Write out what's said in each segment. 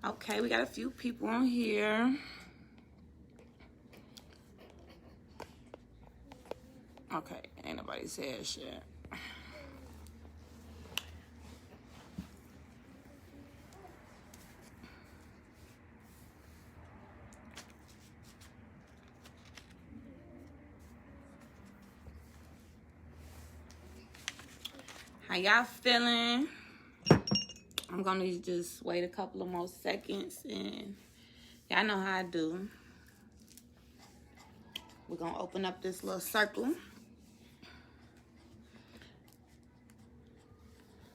Okay, we got a few people on here. Okay, ain't nobody said shit. How y'all feeling? I'm gonna just wait a couple of more seconds, and y'all know how I do. We're gonna open up this little circle.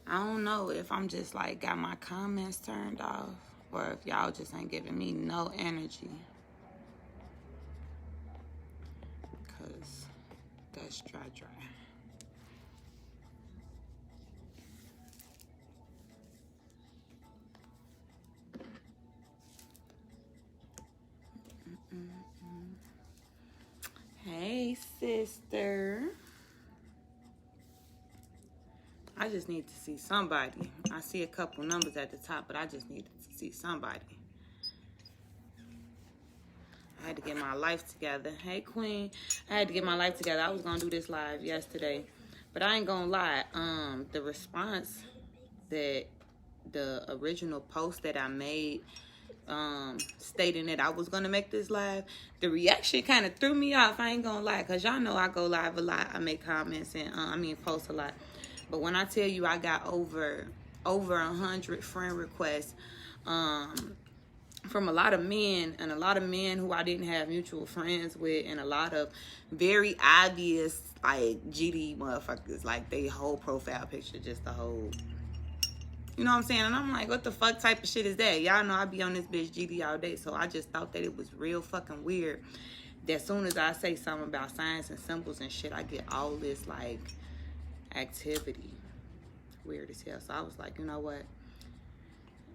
I don't know if I'm just like got my comments turned off, or if y'all just ain't giving me no energy. Cause that's dry. Hey, sister. I just need to see somebody. I see a couple numbers at the top, but I just need to see somebody. I had to get my life together. Hey, Queen. I had to get my life together. I was going to do this live yesterday, but I ain't going to lie. The response that the original post that I made stating that I was going to make this live, the reaction kind of threw me off. I ain't going to lie, because y'all know I go live a lot. I make comments and, post a lot. But when I tell you I got over 100 friend requests from a lot of men, and a lot of men who I didn't have mutual friends with, and a lot of very obvious, like, GD motherfuckers, like, they whole profile picture, just the whole, you know what I'm saying? And I'm like, what the fuck type of shit is that? Y'all know I be on this bitch GD all day, so I just thought that it was real fucking weird that as soon as I say something about signs and symbols and shit, I get all this, like, activity. Weird as hell. So I was like, you know what?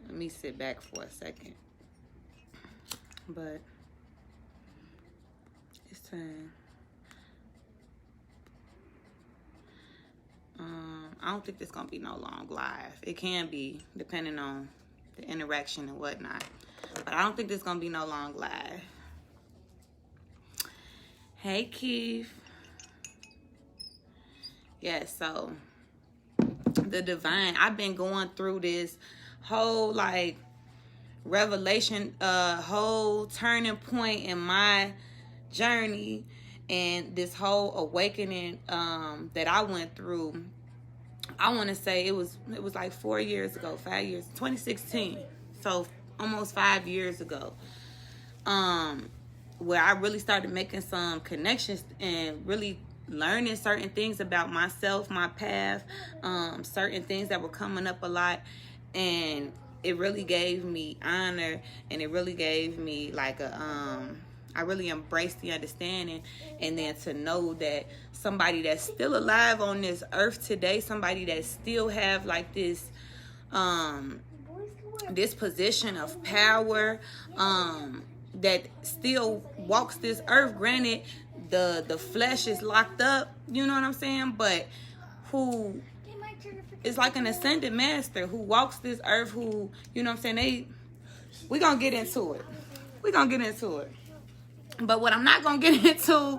Let me sit back for a second. But it's time. I don't think this gonna be no long live. It can be, depending on the interaction and whatnot. But I don't think this gonna be no long live. Hey, Keith. Yeah, so the divine, I've been going through this whole like revelation, whole turning point in my journey, and this whole awakening that I went through. I want to say it was like 4 years ago, 5 years, 2016, so almost 5 years ago, where I really started making some connections and really learning certain things about myself, my path, certain things that were coming up a lot, and it really gave me honor, and it really gave me like I really embraced the understanding, and then to know that somebody that's still alive on this earth today, somebody that still have like this this position of power, that still walks this earth. Granted, the flesh is locked up, you know what I'm saying, but who is like an ascended master who walks this earth, who, you know what I'm saying, we gonna get into it. But what I'm not gonna get into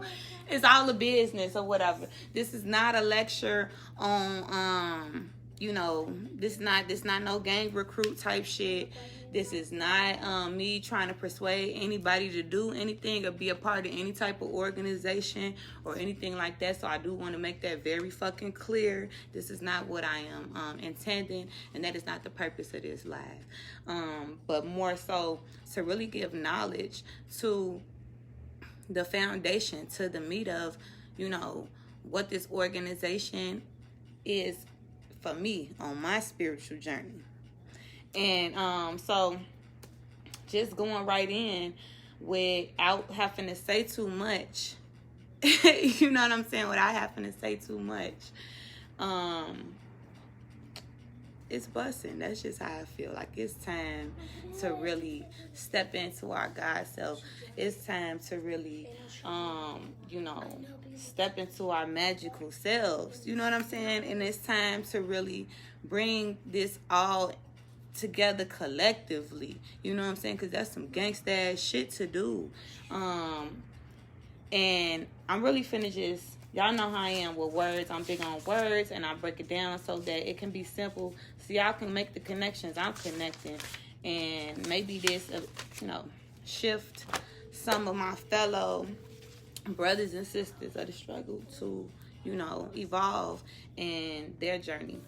is all the business or whatever. This is not a lecture on this not no gang recruit type shit. This is not me trying to persuade anybody to do anything or be a part of any type of organization or anything like that. So I do want to make that very fucking clear. This is not what I am intending, and that is not the purpose of this live. But more so to really give knowledge to the foundation, to the meat of, what this organization is for me on my spiritual journey. And so just going right in without having to say too much, you know what I'm saying, without having to say too much, it's busting. That's just how I feel. Like, it's time to really step into our God self. It's time to really, step into our magical selves. You know what I'm saying? And it's time to really bring this all together collectively. You know what I'm saying? Because that's some gangsta ass shit to do. And I'm really finna just, y'all know how I am with words. I'm big on words, and I break it down so that it can be simple, so y'all can make the connections I'm connecting. And maybe this, shift some of my fellow brothers and sisters of the struggle to, evolve in their journey.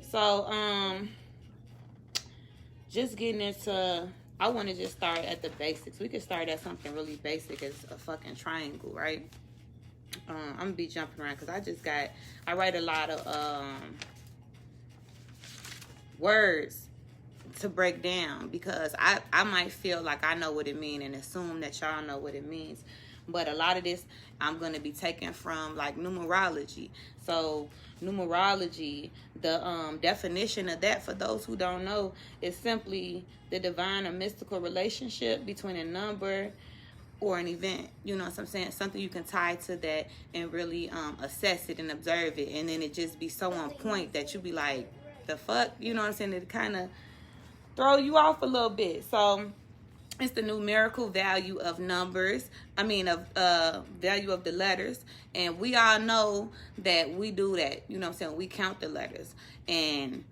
So, just getting into, I want to just start at the basics. We could start at something really basic as a fucking triangle, right? I'm gonna be jumping around because I write a lot of words to break down, because I might feel like I know what it means and assume that y'all know what it means. But a lot of this I'm going to be taking from like numerology. So numerology, the definition of that, for those who don't know, is simply the divine or mystical relationship between a number or an event. You know what I'm saying? Something you can tie to that and really assess it and observe it. And then it just be so on point that you be like, the fuck? You know what I'm saying? It kind of throw you off a little bit. So it's the numerical value of numbers. Value of the letters. And we all know that we do that. You know what I'm saying? We count the letters. And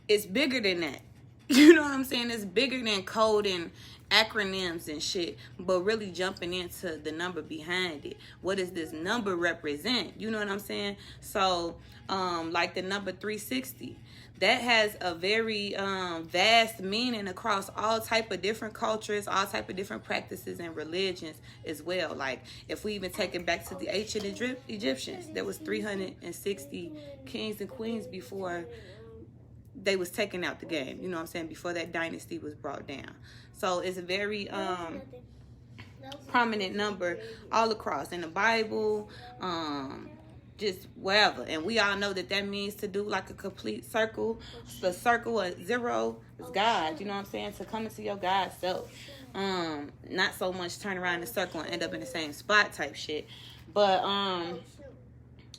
it's bigger than that. You know what I'm saying? It's bigger than code and acronyms and shit. But really jumping into the number behind it. What does this number represent? You know what I'm saying? So, like the number 360. That has a very vast meaning across all type of different cultures, all type of different practices and religions as well. Like, if we even take it back to the ancient Egyptians, there was 360 kings and queens before they was taken out the game. You know what I'm saying? Before that dynasty was brought down. So it's a very prominent number all across in the Bible, just wherever. And we all know that means to do like a complete circle. The circle of zero is God. You know what I'm saying? To come into your God self. Not so much turn around in a circle and end up in the same spot type shit. But,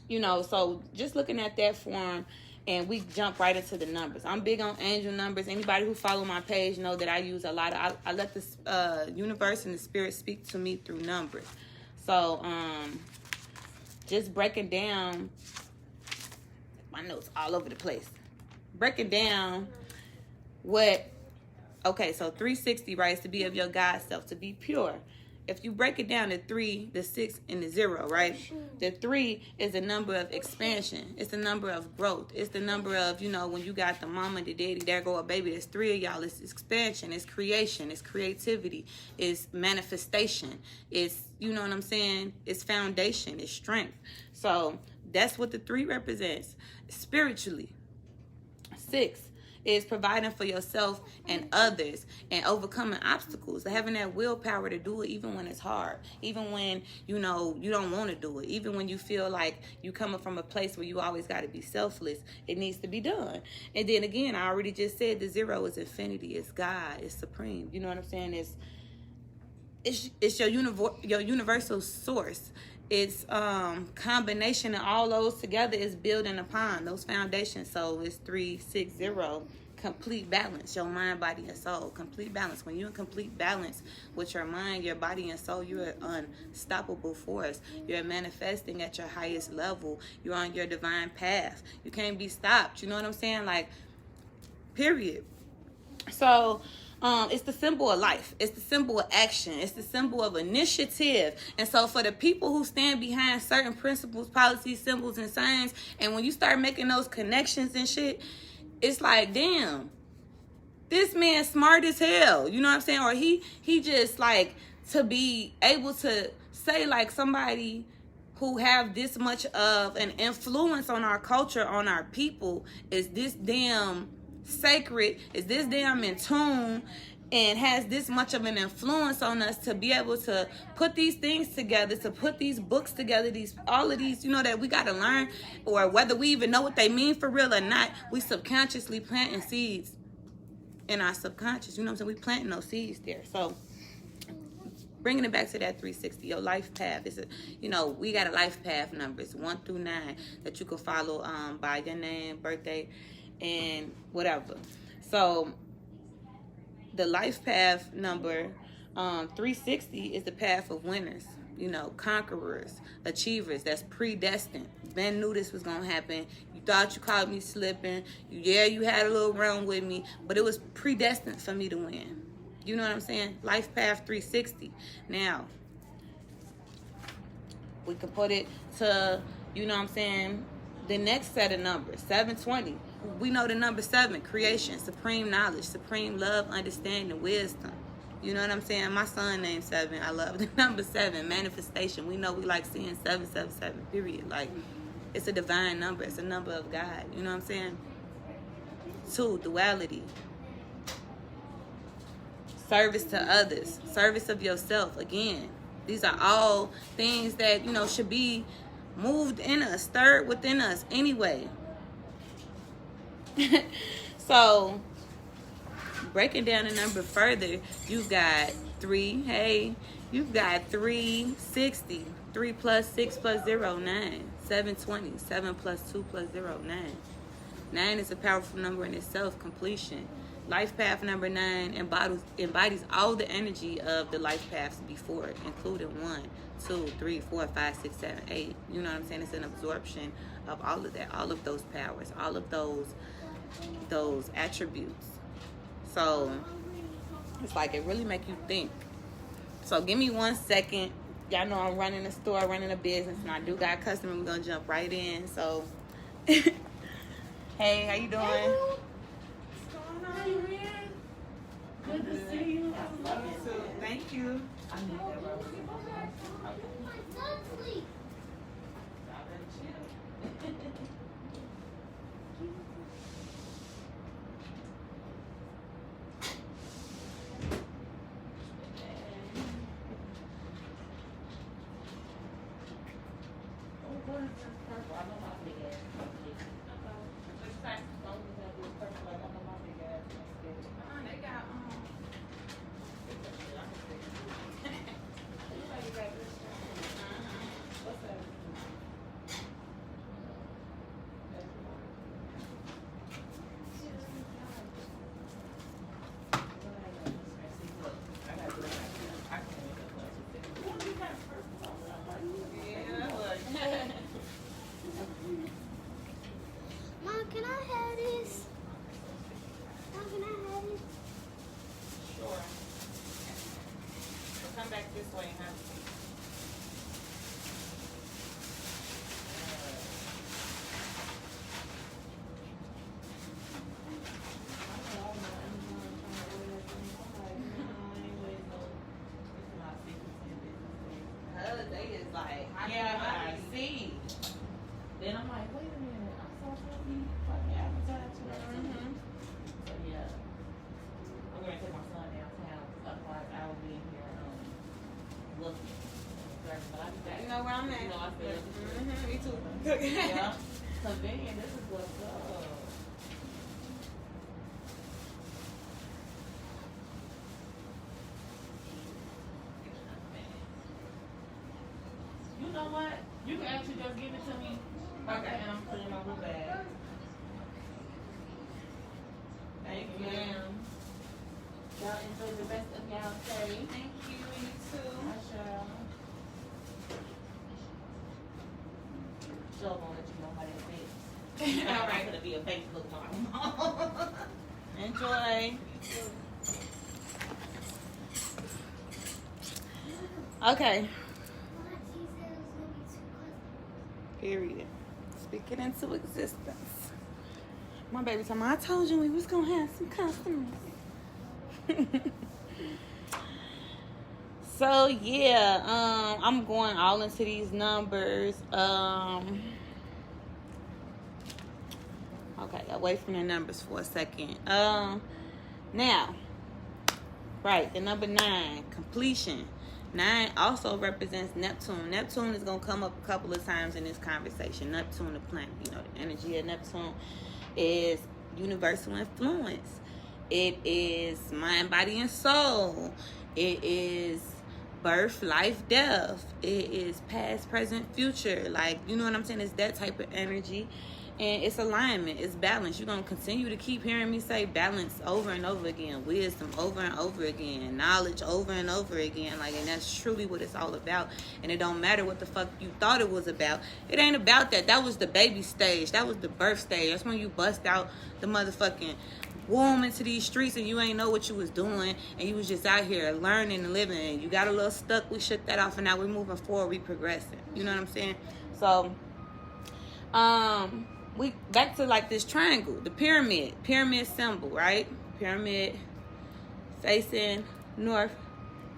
so just looking at that form, and we jump right into the numbers. I'm big on angel numbers. Anybody who follow my page know that I use a lot of, I let the universe and the spirit speak to me through numbers. So, just breaking down, my notes all over the place. Breaking down so 360, right, is to be of your God self, to be pure. If you break it down, the 3, the 6, and the 0, right? The 3 is a number of expansion. It's the number of growth. It's the number of, when you got the mama and the daddy, there go a baby. There's 3 of y'all. It's expansion. It's creation. It's creativity. It's manifestation. It's, you know what I'm saying? It's foundation. It's strength. So that's what the 3 represents spiritually. 6 is providing for yourself and others and overcoming obstacles, having that willpower to do it even when it's hard, even when you don't want to do it, even when you feel like you coming from a place where you always got to be selfless. It needs to be done. And then again, I already just said the 0 is infinity. It's God. It's supreme. You know what I'm saying? It's your universal source. It's combination of all those together is building upon those foundations. So it's 360, complete balance, your mind, body, and soul. Complete balance. When you're in complete balance with your mind, your body, and soul, you're an unstoppable force. You're manifesting at your highest level. You're on your divine path. You can't be stopped. You know what I'm saying? Like, period. So it's the symbol of life. It's the symbol of action. It's the symbol of initiative. And so for the people who stand behind certain principles, policies, symbols, and signs, and when you start making those connections and shit, it's like, damn, this man smart as hell. You know what I'm saying? Or he just like, to be able to say like somebody who have this much of an influence on our culture, on our people, is this damn sacred, is this damn in tune, and has this much of an influence on us to be able to put these things together, to put these books together, all of these, that we got to learn, or whether we even know what they mean for real or not, we subconsciously planting seeds in our subconscious. You know what I'm saying? We planting those seeds there. So bringing it back to that 360, your life path is, we got a life path numbers 1 through 9 that you can follow by your name, birthday, and whatever. So the life path number 360 is the path of winners, you know, conquerors, achievers. That's predestined. Ben knew this was gonna happen. You thought you caught me slipping. You had a little run with me, but it was predestined for me to win. You know what I'm saying? Life path 360. Now, we can put it to, you know what I'm saying, the next set of numbers, 720. We know the number 7, creation, supreme knowledge, supreme love, understanding, wisdom. You know what I'm saying? My son named 7. I love the number 7, manifestation. We know we like seeing 777, period. Like, it's a divine number. It's a number of God. You know what I'm saying? 2, duality. Service to others. Service of yourself. Again, these are all things that, you know, should be moved in us, stirred within us anyway. So, breaking down the number further, you've got 3. Hey, you've got 360. 3 plus 6 plus 0, 9. 720. 7 plus 2 plus 0, 9. 9 is a powerful number in itself, completion. Life path number 9 embodies all the energy of the life paths before it, including 1, 2, 3, 4, 5, 6, 7, 8. You know what I'm saying? It's an absorption of all of that, all of those powers, all of those attributes. So it's like it really make you think. So give me 1 second. Y'all know I'm running a store, running a business, and I do got customers. We're gonna jump right in. So hey, how you doing? Good to see you. I love you too. Thank you. I need that rose. Back this way, huh? They is like, yeah, I see. Then I'm like, wait a minute, I saw something fucking advertised to her. So yeah, I'm gonna take my son downtown. Otherwise, I will be in here. You know where I'm at? You know, I feel me too. Yeah. Convenient, this is what's up. You know what? You can actually just give it to me. Okay. And I'm putting it on the bag. Thank you. Y'all enjoy the rest of y'all day. Thank you. You too. I shall. Joe gonna let you know how that fits. All right. I'm gonna be a Facebook model. Enjoy. Okay. Period. Speak it into existence. My baby told me, I told you we was gonna have some customers. So yeah, I'm going all into these numbers. Okay, away from the numbers for a second. Now, right, the number 9, completion. 9 also represents Neptune. Neptune is gonna come up a couple of times in this conversation. Neptune, the planet, you know, the energy of Neptune is universal influence. It is mind, body, and soul. It is birth, life, death. It is past, present, future. Like, you know what I'm saying? It's that type of energy. And it's alignment, it's balance. You're going to continue to keep hearing me say balance over and over again, wisdom over and over again, knowledge over and over again. Like, and that's truly what it's all about. And it don't matter what the fuck you thought it was about. It ain't about that. That was the baby stage. That was the birth stage. That's when you bust out the motherfucking womb into these streets and you ain't know what you was doing, and you was just out here learning and living, and you got a little stuck. We shook that off, and now we're moving forward, we progressing. You know what I'm saying? So we back to like this triangle, the pyramid symbol, right? Pyramid facing north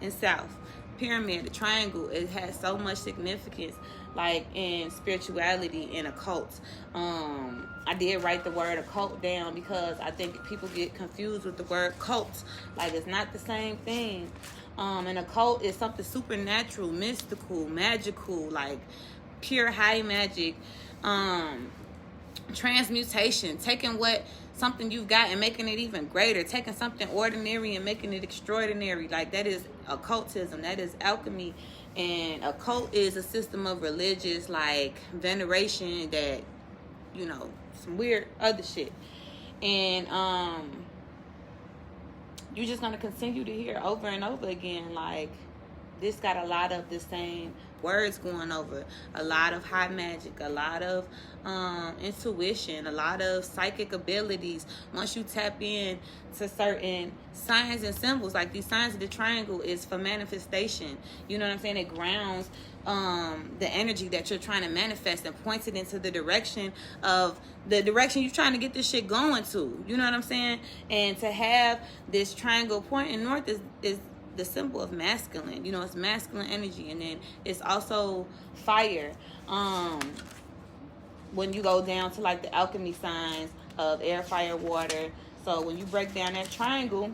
and south. Pyramid, the triangle, it has so much significance, like in spirituality and occult. I did write the word occult down because I think people get confused with the word cult. Like, it's not the same thing. An occult is something supernatural, mystical, magical, like pure high magic, transmutation, taking something you've got and making it even greater, taking something ordinary and making it extraordinary. Like, that is occultism, that is alchemy. And occult is a system of religious, like, veneration that, you know, some weird other shit. And you're just gonna continue to hear over and over again, like, this got a lot of the same words going over, a lot of high magic, a lot of intuition, a lot of psychic abilities. Once you tap in to certain signs and symbols, like these signs of the triangle is for manifestation. You know what I'm saying? It grounds the energy that you're trying to manifest and points it into the direction you're trying to get this shit going to. You know what I'm saying? And to have this triangle pointing north is the symbol of masculine. You know, it's masculine energy. And then it's also fire. When you go down to like the alchemy signs of air, fire, water. So when you break down that triangle,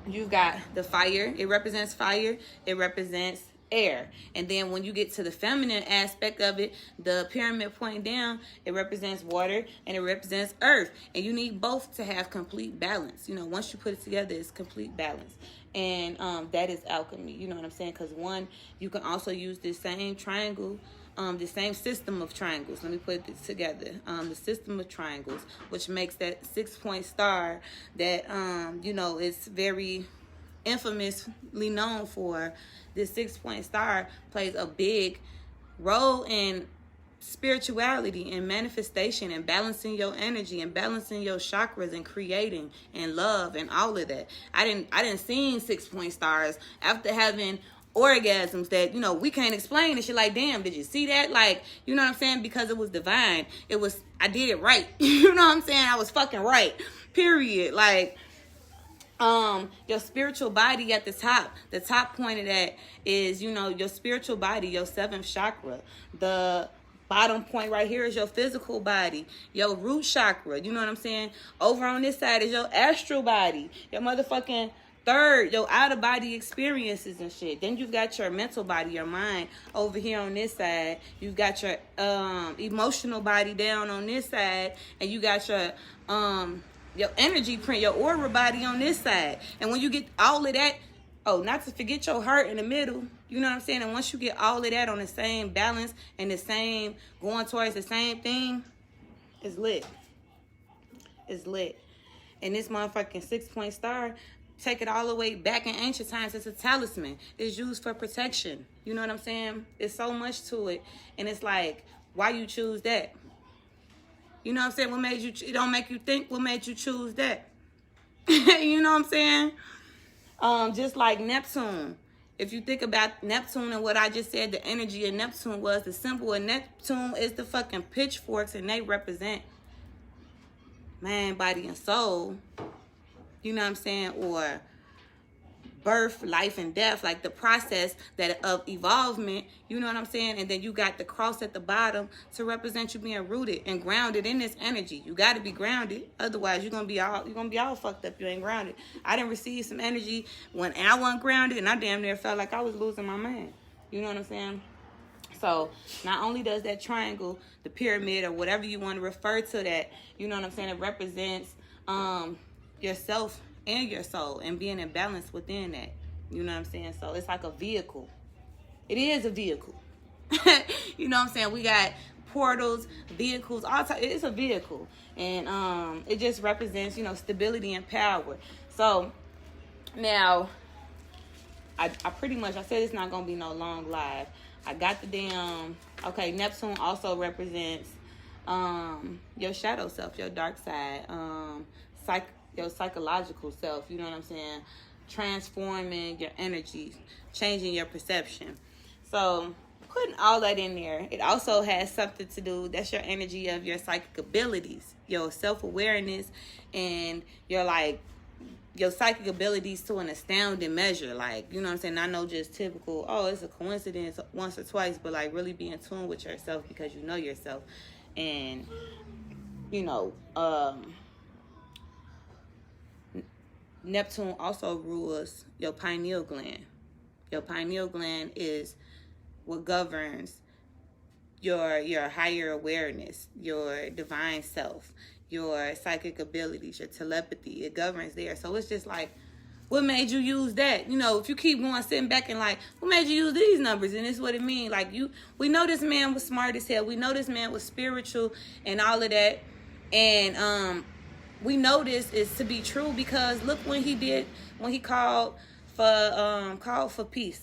you've got the fire. It represents fire. It represents air. And then when you get to the feminine aspect of it, the pyramid pointing down, it represents water and it represents earth. And you need both to have complete balance. You know, once you put it together, it's complete balance. And that is alchemy. You know what I'm saying? Because one, you can also use this same triangle, the same system of triangles. Let me put it together. The system of triangles, which makes that 6-point star that, you know, it's very infamously known for. This 6-point star plays a big role in spirituality and manifestation and balancing your energy and balancing your chakras and creating and love and all of that. I didn't see 6-point stars after having orgasms that, you know, we can't explain, and shit. Like, damn, did you see that? Like, you know what I'm saying? Because it was divine. I did it right. You know what I'm saying? I was fucking right. Period. Like, your spiritual body at the top point of that is, you know, your spiritual body, your 7th chakra. The bottom point right here is your physical body, your root chakra. You know what I'm saying? Over on this side is your astral body, your motherfucking third, your outer body experiences and shit. Then you've got your mental body, your mind over here on this side. You've got your emotional body down on this side, and you got your energy print, your aura body on this side. And when you get all of that, not to forget your heart in the middle. You know what I'm saying? And once you get all of that on the same balance and the same, going towards the same thing, it's lit. It's lit. And this motherfucking 6-point star, take it all the way back in ancient times, it's a talisman. It's used for protection. You know what I'm saying? There's so much to it. And it's like, why you choose that? You know what I'm saying? What made you, it don't make you think, what made you choose that? You know what I'm saying? Just like Neptune. If you think about Neptune and what I just said, the energy of Neptune was, the symbol of Neptune is the fucking pitchforks, and they represent mind, body, and soul. You know what I'm saying? Or birth, life, and death, like the process that of evolvement. You know what I'm saying? And then you got the cross at the bottom to represent you being rooted and grounded in this energy. You got to be grounded, otherwise you're gonna be all fucked up. You ain't grounded. I didn't receive some energy when I wasn't grounded, and I damn near felt like I was losing my mind. You know what I'm saying? So not only does that triangle, the pyramid, or whatever you want to refer to that, you know what I'm saying, it represents yourself and your soul, and being in balance within that. You know what I'm saying? So it's like a vehicle. It is a vehicle. You know what I'm saying? We got portals, vehicles, all types. It's a vehicle, and it just represents, you know, stability and power. So now, I pretty much, I said it's not gonna be no long live. I got the damn, okay, Neptune also represents your shadow self, your dark side, your psychological self, you know what I'm saying? Transforming your energies, changing your perception. So putting all that in there, it also has something to do, that's your energy of your psychic abilities, your self-awareness, and your psychic abilities to an astounding measure. Like, you know what I'm saying? I know just typical, oh, it's a coincidence once or twice, but like really be in tune with yourself because you know yourself. And, you know, Neptune also rules your pineal gland. Your pineal gland is what governs your higher awareness, your divine self, your psychic abilities, your telepathy. It governs there. So it's just like, what made you use that? You know, if you keep going sitting back and like, what made you use these numbers? And this is what it means. Like, we know this man was smart as hell. We know this man was spiritual and all of that. And we know this is to be true because look when he called for peace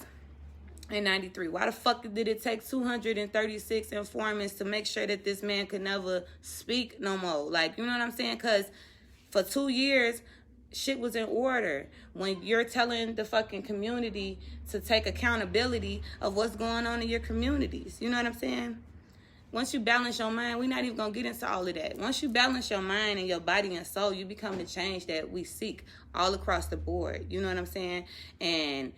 in 93. Why the fuck did it take 236 informants to make sure that this man could never speak no more? Like, you know what I'm saying? Because for 2 years, shit was in order. When you're telling the fucking community to take accountability of what's going on in your communities. You know what I'm saying? Once you balance your mind, we're not even going to get into all of that. Once you balance your mind and your body and soul, you become the change that we seek all across the board. You know what I'm saying? And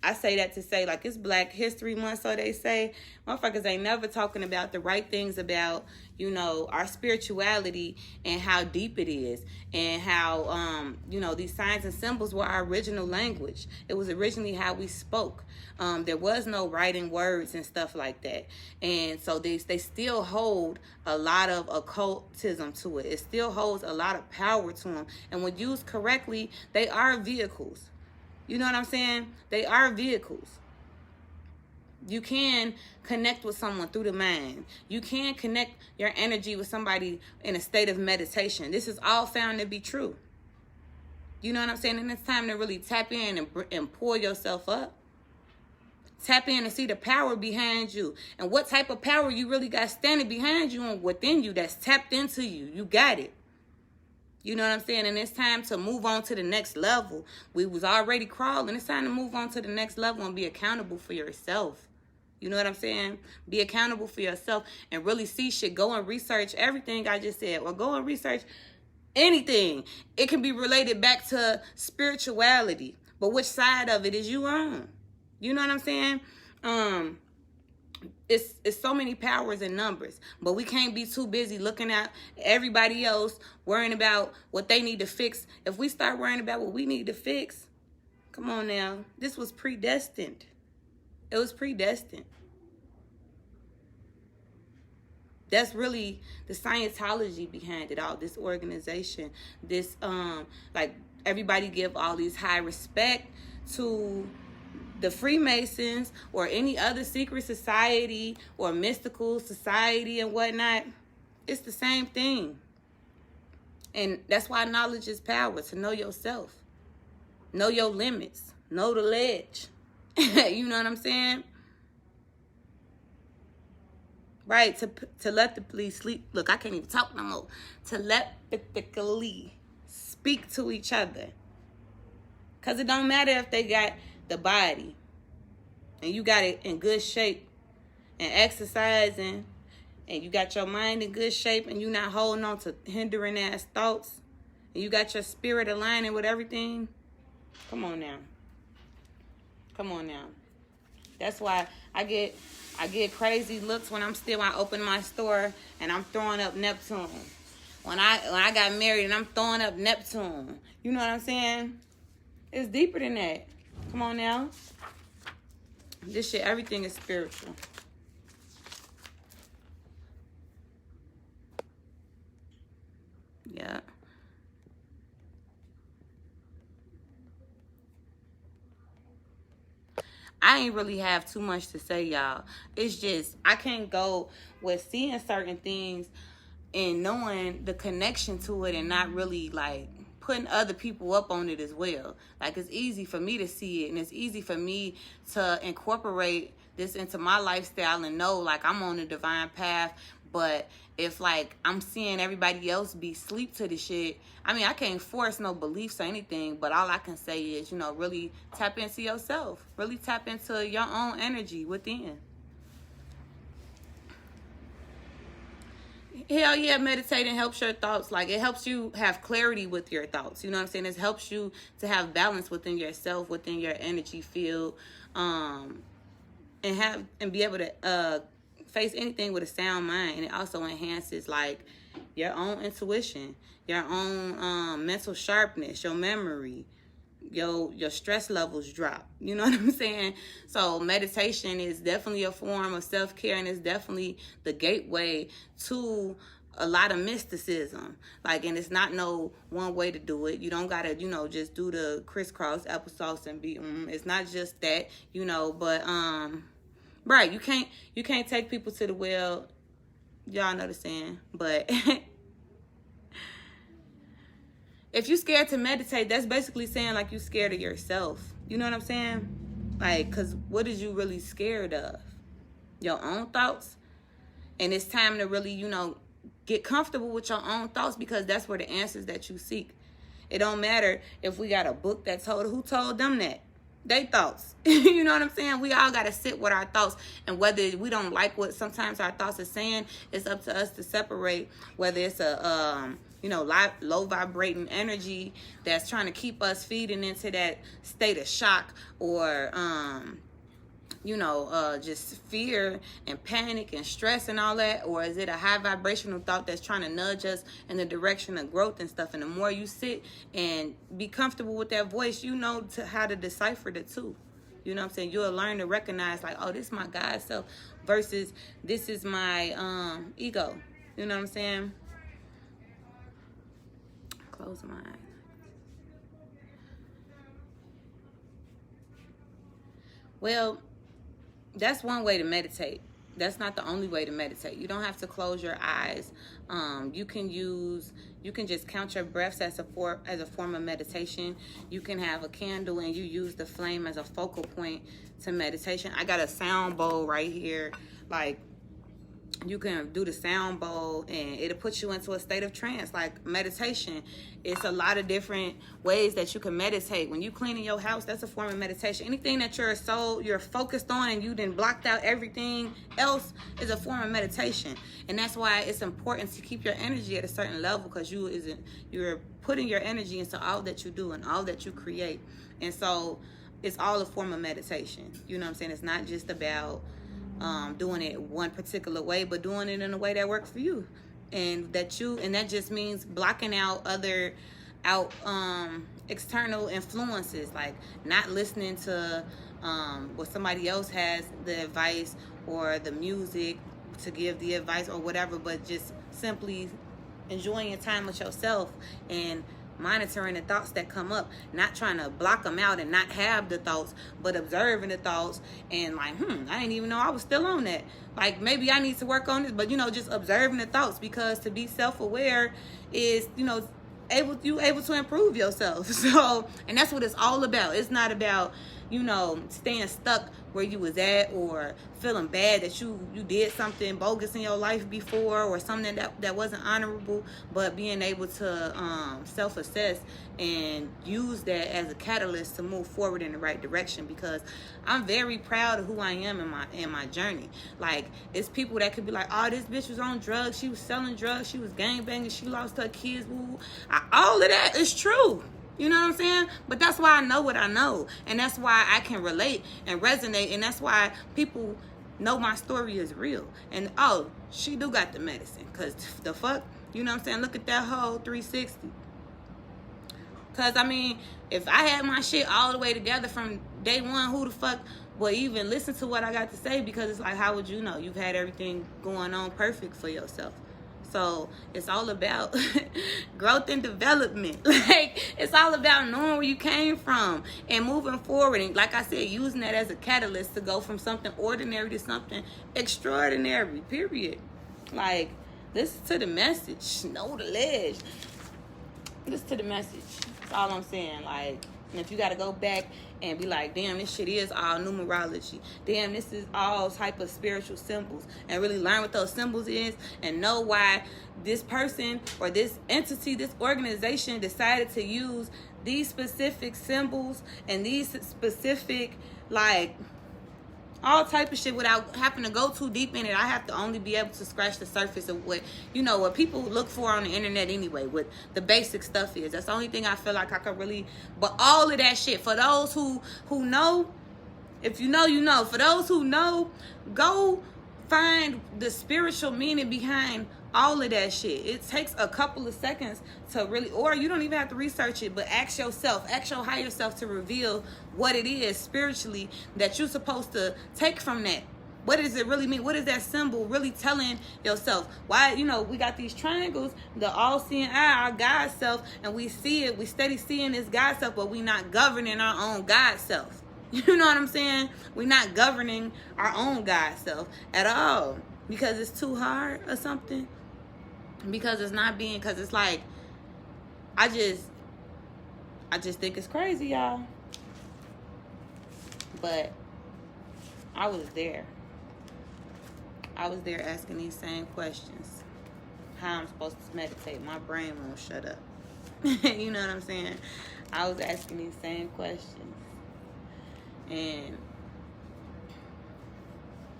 I say that to say, like, it's Black History Month, so they say, motherfuckers ain't never talking about the right things about, you know, our spirituality and how deep it is, and how, you know, these signs and symbols were our original language. It was originally how we spoke. There was no writing words and stuff like that. And so they still hold a lot of occultism to it. It still holds a lot of power to them. And when used correctly, they are vehicles. You know what I'm saying? They are vehicles. You can connect with someone through the mind. You can connect your energy with somebody in a state of meditation. This is all found to be true. You know what I'm saying? And it's time to really tap in and pull yourself up. Tap in and see the power behind you. And what type of power you really got standing behind you and within you that's tapped into you. You got it. You know what I'm saying? And it's time to move on to the next level. We was already crawling. It's time to move on to the next level and be accountable for yourself. You know what I'm saying? Be accountable for yourself and really see shit. Go and research everything I just said. Or go and research anything. It can be related back to spirituality. But which side of it is you on? You know what I'm saying? It's so many powers and numbers, but we can't be too busy looking at everybody else, worrying about what they need to fix. If we start worrying about what we need to fix, come on now, this was predestined. It was predestined. That's really the Scientology behind it all, this organization, this, like, everybody give all these high respect to the Freemasons or any other secret society or mystical society and whatnot. It's the same thing. And that's why knowledge is power, to know yourself. Know your limits. Know the ledge. You know what I'm saying? Right, to telepathically sleep. Look, I can't even talk no more. Telepathically speak to each other. Because it don't matter if they got the body and you got it in good shape and exercising and you got your mind in good shape and you not holding on to hindering ass thoughts and you got your spirit aligning with everything. Come on now. That's why I get crazy looks when I open my store and I'm throwing up Neptune. When I got married and I'm throwing up Neptune. You know what I'm saying? It's deeper than that. Come on now. This shit, everything is spiritual. Yeah. I ain't really have too much to say, y'all. It's just, I can't go with seeing certain things and knowing the connection to it and not really like putting other people up on it as well. Like, it's easy for me to see it, and it's easy for me to incorporate this into my lifestyle and know like I'm on a divine path. But if like I'm seeing everybody else be sleep to the shit, I mean, I can't force no beliefs or anything, but all I can say is, you know, really tap into yourself. Really tap into your own energy within. Hell yeah, meditating helps your thoughts. Like, it helps you have clarity with your thoughts. You know what I'm saying? It helps you to have balance within yourself, within your energy field, and be able to face anything with a sound mind. And it also enhances like your own intuition, your own mental sharpness, your memory. Your stress levels drop. You know what I'm saying? So meditation is definitely a form of self-care, and it's definitely the gateway to a lot of mysticism. Like, and it's not no one way to do it. You don't gotta, you know, just do the crisscross applesauce and be it's not just that, you know, but right, you can't take people to the well. Y'all know the saying, but if you're scared to meditate, that's basically saying like you're scared of yourself. You know what I'm saying? Like, because what is you really scared of? Your own thoughts. And it's time to really, you know, get comfortable with your own thoughts, because that's where the answers that you seek. It don't matter if we got a book that told, who told them that? They thoughts. You know what I'm saying? We all got to sit with our thoughts, and whether we don't like what sometimes our thoughts are saying, it's up to us to separate whether it's a you know, low vibrating energy that's trying to keep us feeding into that state of shock, or you know, just fear and panic and stress and all that, or is it a high vibrational thought that's trying to nudge us in the direction of growth and stuff? And the more you sit and be comfortable with that voice, you know how to decipher the two. You know what I'm saying? You'll learn to recognize like, oh, this is my God self versus this is my ego. You know what I'm saying? Close my eyes. Well, that's one way to meditate. That's not the only way to meditate. You don't have to close your eyes. You can just count your breaths as a form of meditation. You can have a candle and you use the flame as a focal point to meditation. I got a sound bowl right here. Like, you can do the sound bowl and it'll put you into a state of trance. Like, meditation, it's a lot of different ways that you can meditate. When you cleaning your house, that's a form of meditation. Anything that you're focused on and you then blocked out everything else is a form of meditation. And that's why it's important to keep your energy at a certain level, because you're putting your energy into all that you do and all that you create. And so it's all a form of meditation. You know what I'm saying? It's not just about doing it one particular way, but doing it in a way that works for you, and that just means blocking out external influences, like not listening to what somebody else has the advice or the music to give the advice or whatever, but just simply enjoying your time with yourself and monitoring the thoughts that come up, not trying to block them out and not have the thoughts, but observing the thoughts and like, I didn't even know I was still on that. Like, maybe I need to work on this, but you know, just observing the thoughts, because to be self-aware is, you know, able to improve yourself. So, and that's what it's all about. It's not about, you know, staying stuck where you was at, or feeling bad that you did something bogus in your life before, or something that wasn't honorable, but being able to self-assess and use that as a catalyst to move forward in the right direction. Because I'm very proud of who I am in my journey. Like, it's people that could be like, oh, this bitch was on drugs, she was selling drugs, she was gangbanging, she lost her kids, all of that is true. You know what I'm saying? But that's why I know what I know. And that's why I can relate and resonate. And that's why people know my story is real. And, oh, she do got the medicine. Because the fuck? You know what I'm saying? Look at that whole 360. Because, I mean, if I had my shit all the way together from day one, who the fuck would even listen to what I got to say? Because it's like, how would you know? You've had everything going on perfect for yourself. So it's all about growth and development. Like, it's all about knowing where you came from and moving forward. And like I said, using that as a catalyst to go from something ordinary to something extraordinary, period. Like, listen to the message. Know the ledge. Listen to the message. That's all I'm saying. Like, and if you got to go back and be like, damn, this shit is all numerology. Damn, this is all type of spiritual symbols. And really learn what those symbols is and know why this person or this entity, this organization decided to use these specific symbols and these specific, like, all type of shit without having to go too deep in it. I have to only be able to scratch the surface of what, you know, what people look for on the internet anyway, what the basic stuff is. That's the only thing I feel like I could really, but all of that shit, for those who know, if you know, you know. For those who know, go find the spiritual meaning behind all of that shit. It takes a couple of seconds to really, or you don't even have to research it, but ask yourself, ask your higher self to reveal what it is spiritually that you're supposed to take from that. What does it really mean? What is that symbol really telling yourself? Why, you know, we got these triangles, the all-seeing eye, our God self, and we see it, we steady seeing this God self, but we not governing our own God self. You know what I'm saying? We're not governing our own God self at all because it's too hard or something. Because it's not being, because it's like, I just think it's crazy, y'all. But I was there. I was there asking these same questions. How I'm supposed to meditate. My brain won't shut up. You know what I'm saying? I was asking these same questions. And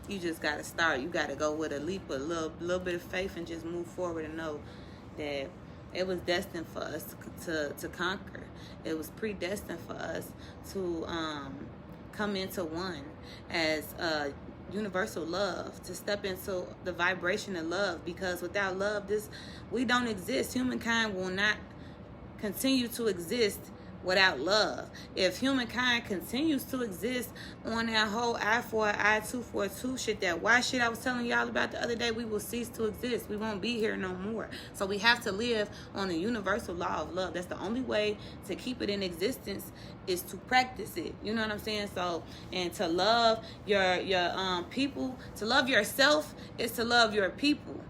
you just got to start. You got to go with a leap, a little bit of faith, and just move forward and know that it was destined for us to conquer. It was predestined for us to come into one as universal love, to step into the vibration of love. Because without love, we don't exist. Humankind will not continue to exist without love. If humankind continues to exist on that whole I for I, 2 for 2 shit, that why shit I was telling y'all about the other day, we will cease to exist. We won't be here no more. So we have to live on the universal law of love. That's the only way to keep it in existence, is to practice it. You know what I'm saying? So, and to love your people, to love yourself is to love your people.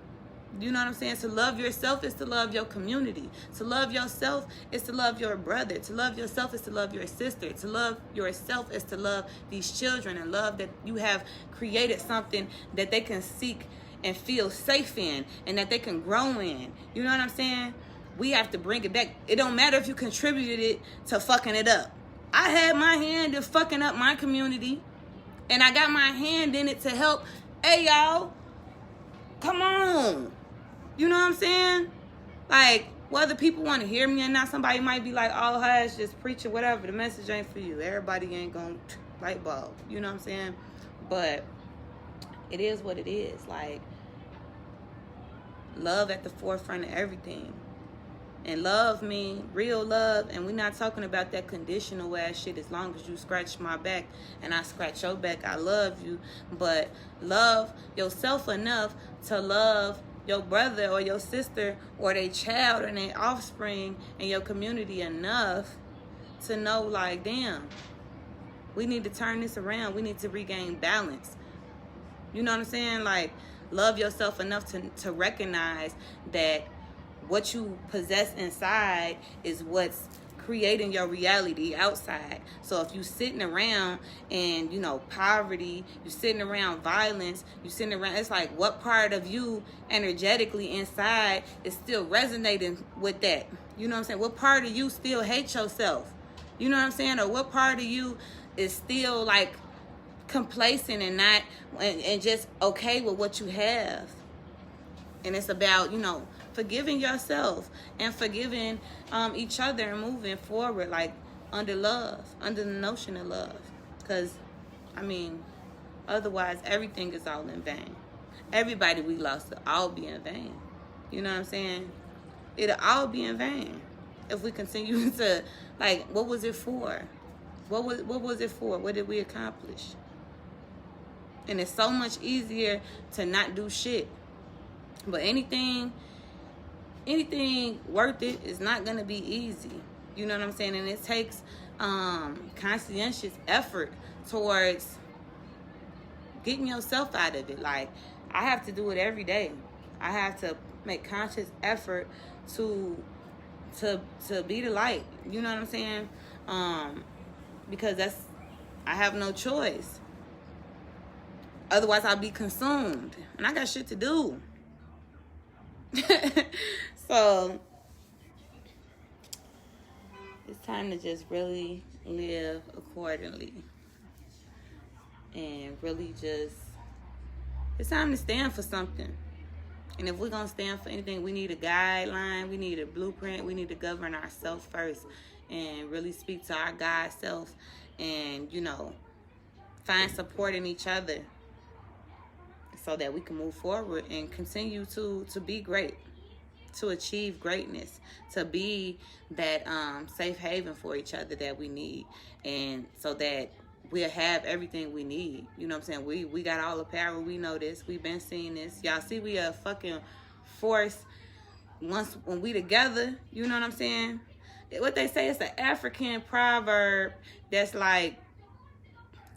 You know what I'm saying? To love yourself is to love your community. To love yourself is to love your brother. To love yourself is to love your sister. To love yourself is to love these children, and love that you have created something that they can seek and feel safe in, and that they can grow in. You know what I'm saying? We have to bring it back. It don't matter if you contributed it to fucking it up. I had my hand in fucking up my community, and I got my hand in it to help. Hey, y'all, come on. You know what I'm saying? Like, whether people want to hear me or not, somebody might be like, oh, hush, just preach or whatever. The message ain't for you. Everybody ain't going to light bulb. You know what I'm saying? But it is what it is. Like, love at the forefront of everything. And love mean real love. And we're not talking about that conditional ass shit. As long as you scratch my back and I scratch your back, I love you. But love yourself enough to love your brother or your sister or their child or their offspring and your community enough to know, like, damn, we need to turn this around. We need to regain balance. You know what I'm saying? Like, love yourself enough to recognize that what you possess inside is what's creating your reality outside. So if you sitting around and, you know, poverty, you sitting around violence, you sitting around, it's like, what part of you energetically inside is still resonating with that? You know what I'm saying? What part of you still hate yourself? You know what I'm saying? Or what part of you is still like complacent and not, and just okay with what you have? And it's about, you know, forgiving yourself and forgiving each other and moving forward, like, under love, under the notion of love. Because, I mean, otherwise everything is all in vain. Everybody we lost will all be in vain. You know what I'm saying? It'll all be in vain if we continue to, like, what was it for? What was it for? What did we accomplish? And it's so much easier to not do shit. But anything worth it is not going to be easy. You know what I'm saying? And it takes conscientious effort towards getting yourself out of it. Like, I have to do it every day. I have to make conscious effort to be the light. You know what I'm saying? Because I have no choice. Otherwise, I'll be consumed. And I got shit to do. So, it's time to just really live accordingly. And really just, it's time to stand for something. And if we're going to stand for anything, we need a guideline, we need a blueprint, we need to govern ourselves first and really speak to our God self and, you know, find support in each other so that we can move forward and continue to be great, to achieve greatness, to be that safe haven for each other that we need, and so that we'll have everything we need. You know what I'm saying? We got all the power. We know this. We've been seeing this. Y'all see we a fucking force when we together. You know what I'm saying? What they say is an African proverb that's like,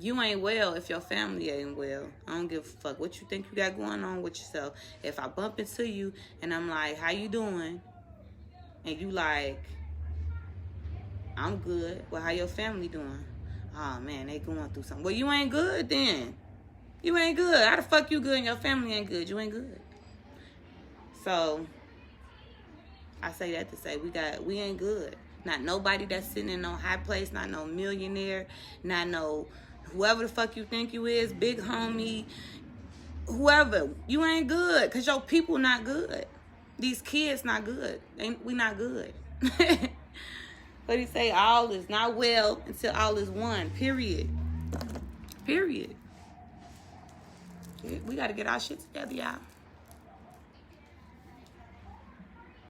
you ain't well if your family ain't well. I don't give a fuck what you think you got going on with yourself. If I bump into you and I'm like, how you doing? And you like, I'm good. Well, how your family doing? Oh, man, they going through something. Well, you ain't good then. You ain't good. How the fuck you good and your family ain't good? You ain't good. So, I say that to say we ain't good. Not nobody that's sitting in no high place, not no millionaire, not no whoever the fuck you think you is, big homie, whoever. You ain't good because your people not good. These kids not good. We not good. But he say all is not well until all is one. Period. Period. We got to get our shit together, y'all.